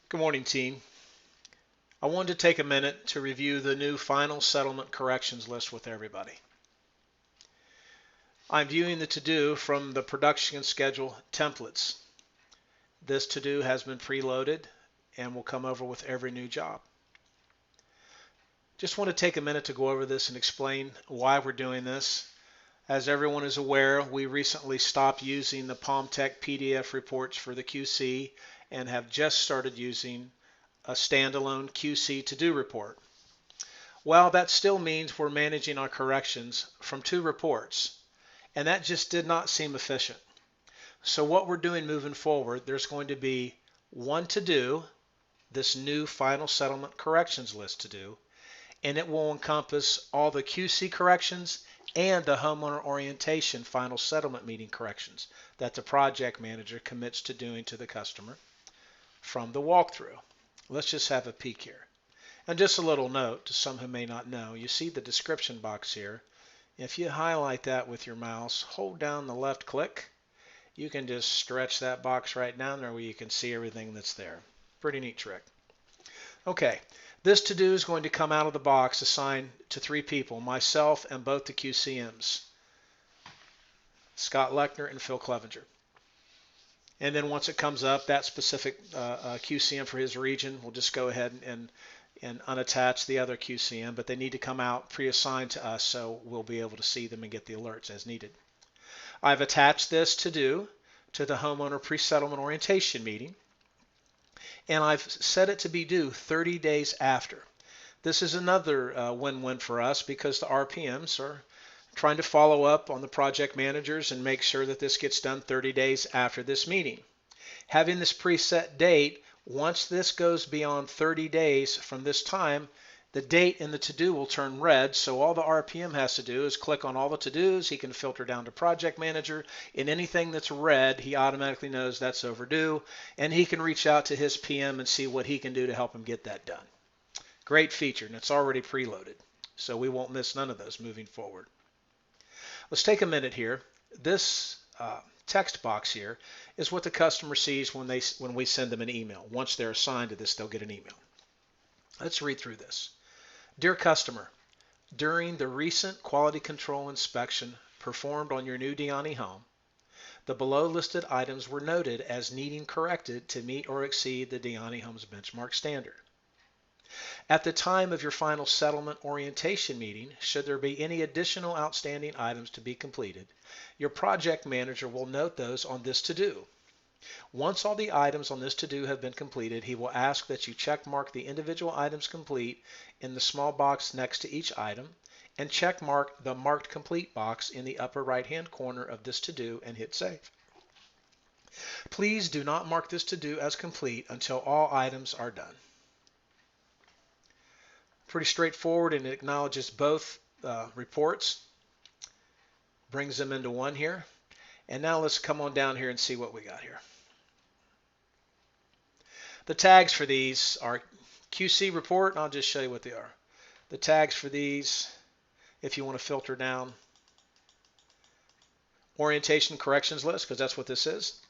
Good morning, team. I wanted to take a minute to review the new final settlement corrections list with everybody. I'm viewing the to-do from the production schedule templates. This to-do has been preloaded and will come over with every new job. Just want to take a minute to go over this and explain why we're doing this. As everyone is aware, we recently stopped using the PalmTech PDF reports for the QC and have just started using a standalone QC to-do report. Well, that still means we're managing our corrections from two reports, and that just did not seem efficient. So what we're doing moving forward, there's going to be one to do, this new final settlement corrections list to do, and it will encompass all the QC corrections and the homeowner orientation final settlement meeting corrections that the project manager commits to doing to the customer from the walkthrough. Let's just have a peek here. And just a little note to some who may not know, you see the description box here. If you highlight that with your mouse, hold down the left click, you can just stretch that box right down there where you can see everything that's there. Pretty neat trick. Okay, this to-do is going to come out of the box assigned to three people, myself and both the QCMs, Scott Lechner and Phil Clevenger. And then once it comes up, that specific QCM for his region will just go ahead and unattach the other QCM, but they need to come out pre-assigned to us so we'll be able to see them and get the alerts as needed. I've attached this to do to the homeowner pre-settlement orientation meeting, and I've set it to be due 30 days after. This is another win-win for us because the RPMs are trying to follow up on the project managers and make sure that this gets done 30 days after this meeting. Having this preset date, once this goes beyond 30 days from this time, the date in the to-do will turn red, so all the RPM has to do is click on all the to-dos. He can filter down to project manager. In anything that's red, he automatically knows that's overdue, and he can reach out to his PM and see what he can do to help him get that done. Great feature, and it's already preloaded, so we won't miss none of those moving forward. Let's take a minute here. This text box here is what the customer sees when we send them an email. Once they're assigned to this, they'll get an email. Let's read through this. Dear customer, during the recent quality control inspection performed on your new Diani home, the below listed items were noted as needing corrected to meet or exceed the Diani home's benchmark standard. At the time of your final settlement orientation meeting, should there be any additional outstanding items to be completed, your project manager will note those on this to-do. Once all the items on this to-do have been completed, he will ask that you check mark the individual items complete in the small box next to each item and check mark the marked complete box in the upper right hand corner of this to-do and hit save. Please do not mark this to-do as complete until all items are done. Pretty straightforward, and it acknowledges both reports, brings them into one here. And now let's come on down here and see what we got here. The tags for these are QC report, and I'll just show you what they are. The tags for these, if you want to filter down, orientation corrections list, because that's what this is.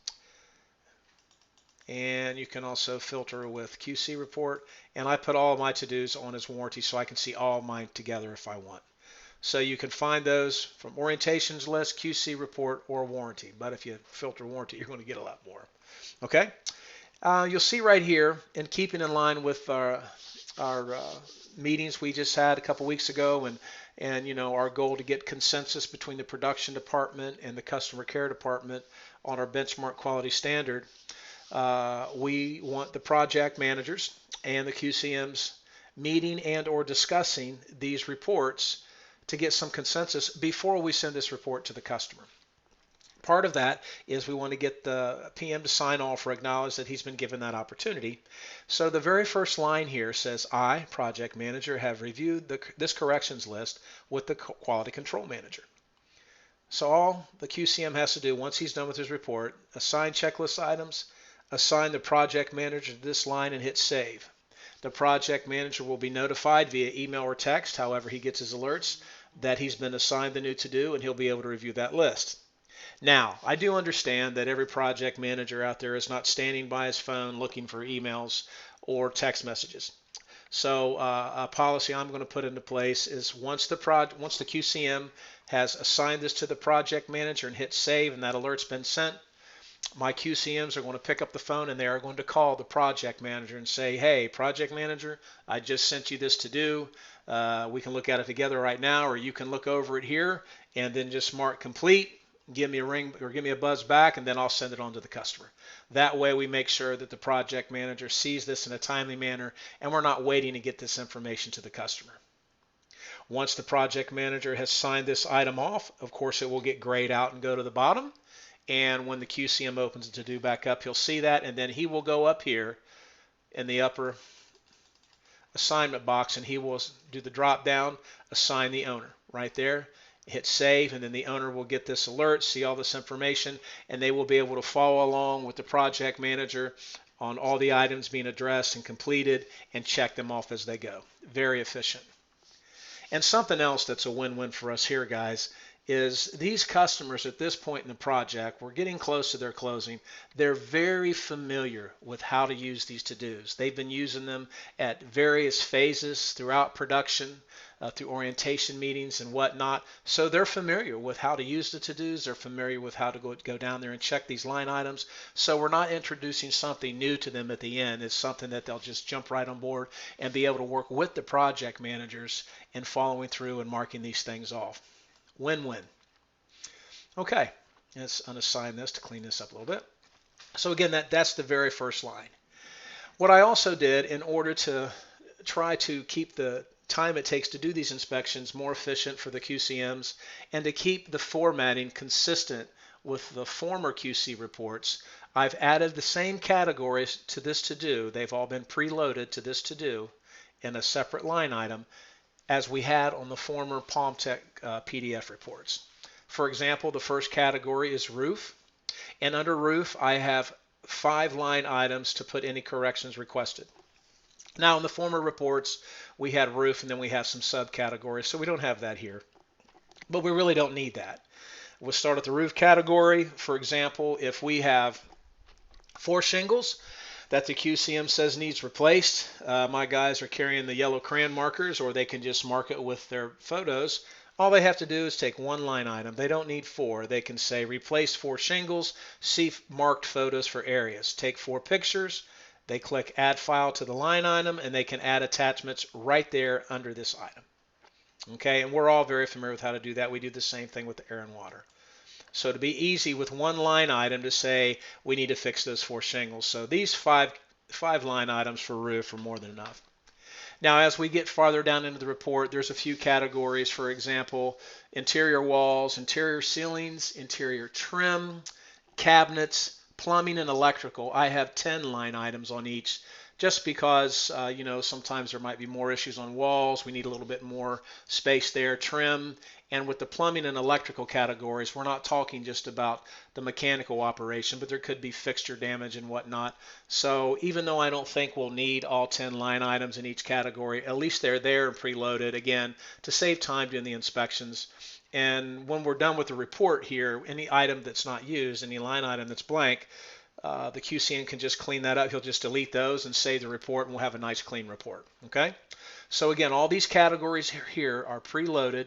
And you can also filter with QC report, and I put all of my to-dos on as warranty so I can see all of mine together if I want. So you can find those from orientations list, QC report, or warranty. But if you filter warranty, you're going to get a lot more. Okay? You'll see right here, in keeping in line with our meetings we just had a couple weeks ago, and you know, our goal to get consensus between the production department and the customer care department on our benchmark quality standard. We want the project managers and the QCMs meeting and or discussing these reports to get some consensus before we send this report to the customer. Part of that is we want to get the PM to sign off or acknowledge that he's been given that opportunity. So the very first line here says, I, project manager, have reviewed this corrections list with the quality control manager. So all the QCM has to do once he's done with his report, assign checklist items, assign the project manager to this line and hit save. The project manager will be notified via email or text, however he gets his alerts, that he's been assigned the new to-do, and he'll be able to review that list. Now, I do understand that every project manager out there is not standing by his phone looking for emails or text messages. So a policy I'm going to put into place is once the QCM has assigned this to the project manager and hit save and that alert's been sent, my QCMs are going to pick up the phone and they are going to call the project manager and say, hey, project manager, I just sent you this to do. We can look at it together right now, or you can look over it here and then just mark complete. Give me a ring or give me a buzz back, and then I'll send it on to the customer. That way we make sure that the project manager sees this in a timely manner and we're not waiting to get this information to the customer. Once the project manager has signed this item off, of course it will get grayed out and go to the bottom. And when the QCM opens to do back up, he'll see that, and then he will go up here in the upper assignment box and he will do the drop down, assign the owner right there. Hit save, and then the owner will get this alert, see all this information, and they will be able to follow along with the project manager on all the items being addressed and completed and check them off as they go. Very efficient. And something else that's a win-win for us here, guys, is these customers at this point in the project, we're getting close to their closing, they're very familiar with how to use these to-dos. They've been using them at various phases throughout production, through orientation meetings and whatnot. So they're familiar with how to use the to-dos. They're familiar with how to go down there and check these line items. So we're not introducing something new to them at the end. It's something that they'll just jump right on board and be able to work with the project managers in following through and marking these things off. Win-win. Okay, let's unassign this to clean this up a little bit. So again, that's the very first line. What I also did in order to try to keep the time it takes to do these inspections more efficient for the QCMs and to keep the formatting consistent with the former QC reports, I've added the same categories to this to-do. They've all been preloaded to this to-do in a separate line item as we had on the former PalmTech PDF reports. For example, the first category is roof, and under roof I have 5 line items to put any corrections requested. Now in the former reports we had roof and then we have some subcategories, so we don't have that here, but we really don't need that. We'll start at the roof category. For example, if we have 4 shingles that the QCM says needs replaced, my guys are carrying the yellow crayon markers, or they can just mark it with their photos. All they have to do is take 1 line item. They don't need 4. They can say replace 4 shingles, see marked photos for areas. Take 4 pictures. They click add file to the line item and they can add attachments right there under this item. Okay, and we're all very familiar with how to do that. We do the same thing with the air and water. So to be easy with 1 line item to say we need to fix those 4 shingles. So these 5 line items for roof are more than enough. Now as we get farther down into the report, there's a few categories. For example, interior walls, interior ceilings, interior trim, cabinets, plumbing, and electrical. I have 10 line items on each, just because you know, sometimes there might be more issues on walls. We need a little bit more space there. Trim, and with the plumbing and electrical categories, we're not talking just about the mechanical operation, but there could be fixture damage and whatnot. So even though I don't think we'll need all 10 line items in each category, at least they're there and preloaded, again, to save time during the inspections. And when we're done with the report here, any item that's not used, any line item that's blank, the QCM can just clean that up. He'll just delete those and save the report, and we'll have a nice clean report. Okay? So again, all these categories here are preloaded,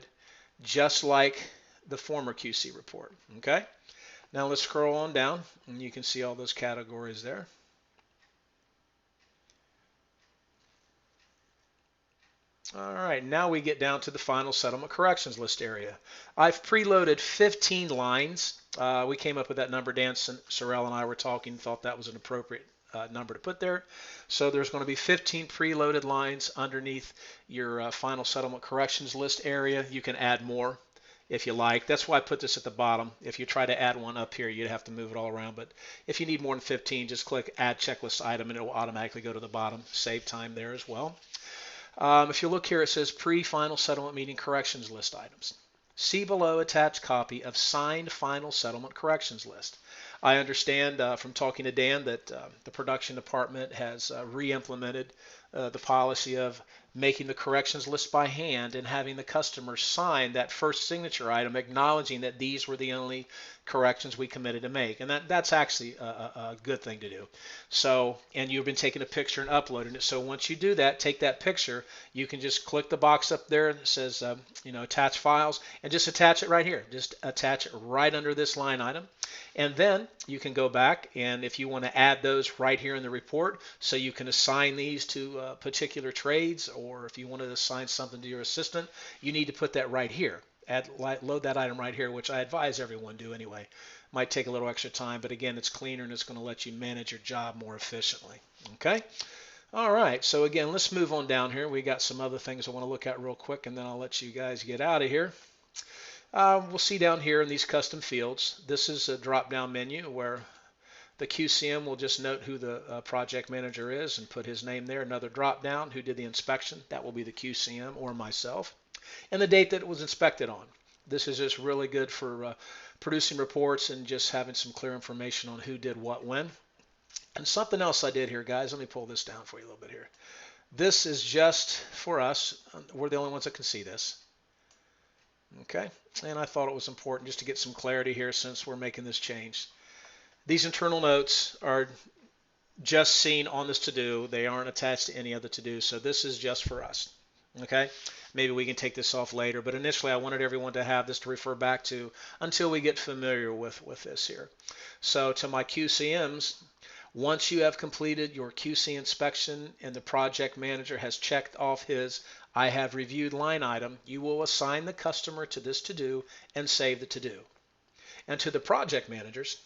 just like the former QC report. Okay? Now let's scroll on down, and you can see all those categories there. All right, now we get down to the final settlement corrections list area. I've preloaded 15 lines. We came up with that number. Dan Sorrell and I were talking, thought that was an appropriate number to put there. So there's going to be 15 preloaded lines underneath your final settlement corrections list area. You can add more if you like. That's why I put this at the bottom. If you try to add one up here, you'd have to move it all around. But if you need more than 15, just click Add Checklist Item, and it will automatically go to the bottom. Save time there as well. If you look here, it says Pre-Final Settlement Meeting Corrections List Items. See below attached copy of signed Final Settlement Corrections List. I understand from talking to Dan that the production department has re-implemented the policy of making the corrections list by hand and having the customer sign that first signature item acknowledging that these were the only corrections we committed to make. And that's actually a good thing to do. So, and you've been taking a picture and uploading it. So once you do that, take that picture, you can just click the box up there that says, attach files, and just attach it right here. Just attach it right under this line item. And then you can go back, and if you want to add those right here in the report, so you can assign these to particular trades, or if you want to assign something to your assistant, you need to put that right here. Load that item right here, which I advise everyone do anyway. Might take a little extra time, but again, it's cleaner and it's going to let you manage your job more efficiently. Okay? All right, so again, let's move on down here. We got some other things I want to look at real quick, and then I'll let you guys get out of here. We'll see down here in these custom fields, this is a drop-down menu where the QCM will just note who the project manager is and put his name there. Another drop-down, who did the inspection. That will be the QCM or myself. And the date that it was inspected on. This is just really good for producing reports and just having some clear information on who did what when. And something else I did here, guys, let me pull this down for you a little bit here. This is just for us. We're the only ones that can see this. Okay, and I thought it was important just to get some clarity here since we're making this change. These internal notes are just seen on this to-do. They aren't attached to any other to-do, so this is just for us. Okay, maybe we can take this off later, but initially I wanted everyone to have this to refer back to until we get familiar with this here. So to my QCMs, once you have completed your QC inspection and the project manager has checked off his I have reviewed line item, you will assign the customer to this to-do and save the to-do. And to the project managers,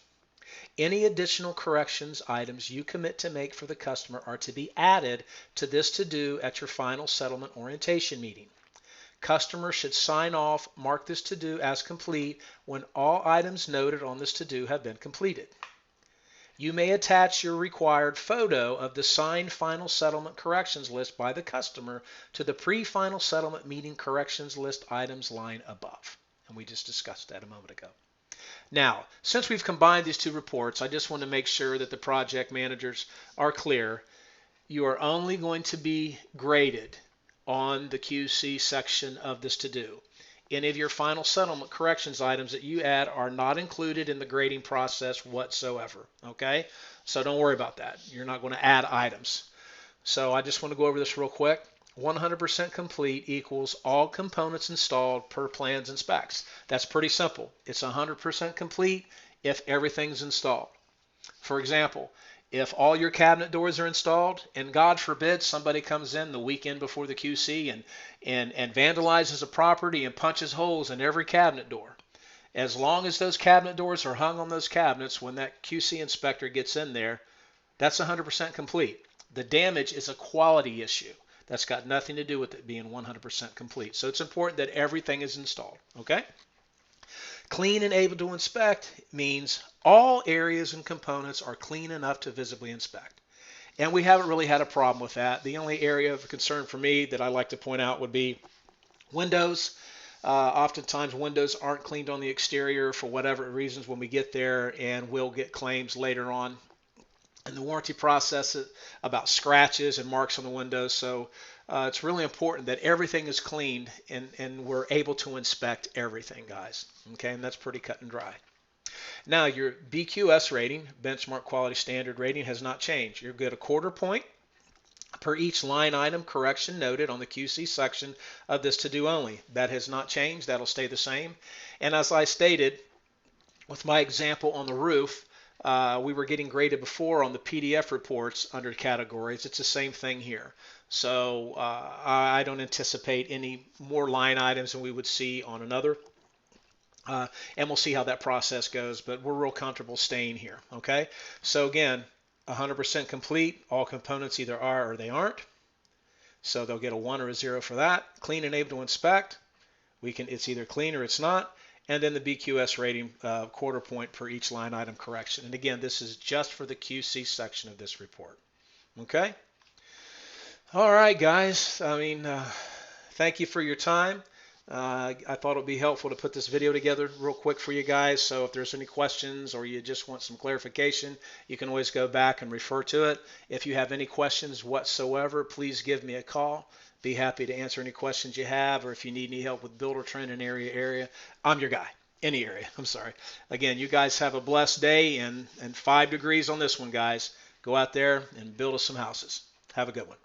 any additional corrections items you commit to make for the customer are to be added to this to-do at your final settlement orientation meeting. Customer should sign off, mark this to-do as complete when all items noted on this to-do have been completed. You may attach your required photo of the signed final settlement corrections list by the customer to the pre-final settlement meeting corrections list items line above. And we just discussed that a moment ago. Now, since we've combined these two reports, I just want to make sure that the project managers are clear. You are only going to be graded on the QC section of this to-do. Any of your final settlement corrections items that you add are not included in the grading process whatsoever. Okay? So don't worry about that. You're not going to add items. So I just want to go over this real quick. 100% complete equals all components installed per plans and specs. That's pretty simple. It's 100% complete if everything's installed. For example, if all your cabinet doors are installed, and God forbid somebody comes in the weekend before the QC and vandalizes a property and punches holes in every cabinet door, as long as those cabinet doors are hung on those cabinets when that QC inspector gets in there, that's 100% complete. The damage is a quality issue. That's got nothing to do with it being 100% complete. So it's important that everything is installed. Okay? Clean and able to inspect means all areas and components are clean enough to visibly inspect. And we haven't really had a problem with that. The only area of concern for me that I like to point out would be windows. Oftentimes windows aren't cleaned on the exterior for whatever reasons when we get there, and we'll get claims later on in the warranty process about scratches and marks on the windows. So it's really important that everything is cleaned and we're able to inspect everything, guys. Okay, and that's pretty cut and dry. Now your BQS rating, benchmark quality standard rating, has not changed. You're good a quarter point per each line item correction noted on the QC section of this to-do only. That has not changed. That'll stay the same. And as I stated with my example on the roof, we were getting graded before on the PDF reports under categories. It's the same thing here. So I don't anticipate any more line items than we would see on another. And we'll see how that process goes, but we're real comfortable staying here. Okay. So again, 100% complete. All components either are or they aren't. So they'll get a 1 or a 0 for that. Clean and able to inspect. It's either clean or it's not. And then the BQS rating, quarter point per each line item correction. And again, this is just for the QC section of this report. Okay? All right, guys. Thank you for your time. I thought it would be helpful to put this video together real quick for you guys. So if there's any questions or you just want some clarification, you can always go back and refer to it. If you have any questions whatsoever, please give me a call. Be happy to answer any questions you have, or if you need any help with builder trend in area, I'm your guy. Any area, I'm sorry. Again, you guys have a blessed day, and 5 degrees on this one, guys. Go out there and build us some houses. Have a good one.